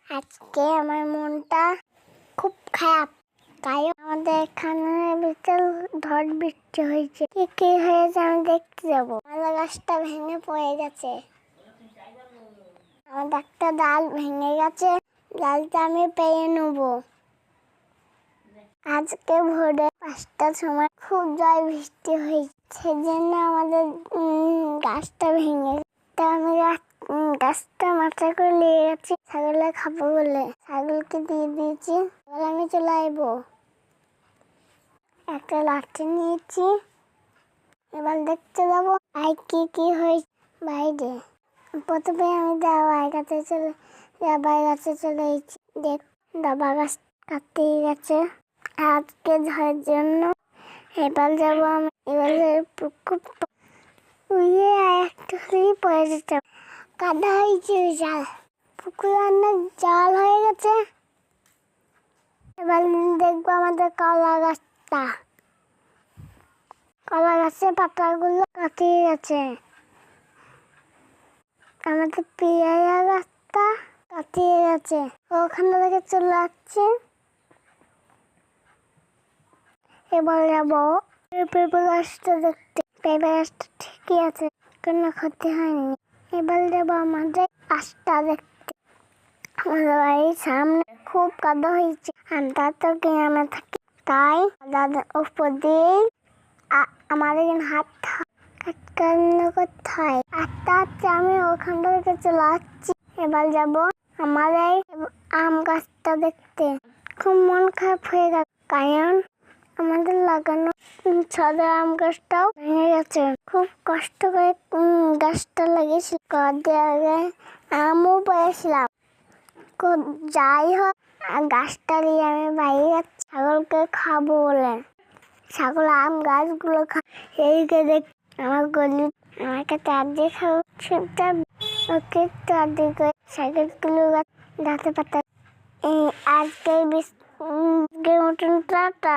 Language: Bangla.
আজকে আমার মনটা খুব খারাপ, কারণ আমাদের এখানে বিশাল ঝড় বৃষ্টি হয়েছে। কি হয়েছে আমি দেখতে যাবো। আমার গাছটা ভেঙে পড়ে গেছে, আমার একটা ডাল ভেঙে গেছে, ডালটা আমি পেয়ে নেবো। আজকে ভোরে 5টার সময় খুব জল বৃষ্টি হয়েছে, সেজন্য আমাদের গাছটা ভেঙে গেছে। আমি গাছটা মাথায় করে নিয়ে গেছি ছাগলে খাবো বলে, ছাগলকে দিয়ে দিয়েছি। এবার আমি চলে আসবো। একটা লাঠি নিয়েছি, এবার দেখতে যাবো আর কি হয়েছে বাইরে। প্রথমে আমি দাবার গাছে চলে এসেছি। দেখ, দাবা গাছ কাটতে গেছে আজকে ঝড়ের জন্য। এবার যাবো আমি, এবারে পুকুর একটা পড়ে যেতে কাদা হয়েছে, জাল পুকুরে অনেক জল হয়ে গেছে। এবার দেখবো আমাদের কলা গাছটা, কলা গাছের পাতাগুলো কাটিয়ে গেছে। আমাদের পেয়ারা গাছটা কাটিয়ে গেছে, ওখানে থেকে চলে আসছে। এবার যাবো পেঁপে গাছটা দেখতে। পেঁপে গাছটা ঠিকই আছে, কোনো ক্ষতি হয়নি। এবার যাবো আমাদের গাছটা দেখতে। আমাদের বাড়ির সামনে খুব কাদা হয়েছে, আমরা তো গ্রামে থাকি, তাই কাদার উপর দিয়ে আমাদের হাত করতে হয়। আস্তে আস্তে আমি ওখান থেকে চলে আসছি। এবার যাবো আমাদের আম গাছটা দেখতে। খুব মন খারাপ হয়ে গেল, কারণ আমাদের লাগানো সাদা আম গাছটাও ভেঙে গেছে। খুব কষ্ট করে গাছটা লাগিয়েছিল, আগে আমও পেয়েছিলাম। যাই হোক, গাছটা দিয়ে আমি বাইরে যাচ্ছি ছাগলকে খাবো বলে। ছাগল আম গাছগুলো এইকে দেখ আমার গলি, আমাকে তার দিয়ে খাবো, সেটা ওকে তার দিয়ে করে সাইকেলগুলো গাছ দাঁতে পাতা। আজকের মতন টাটা।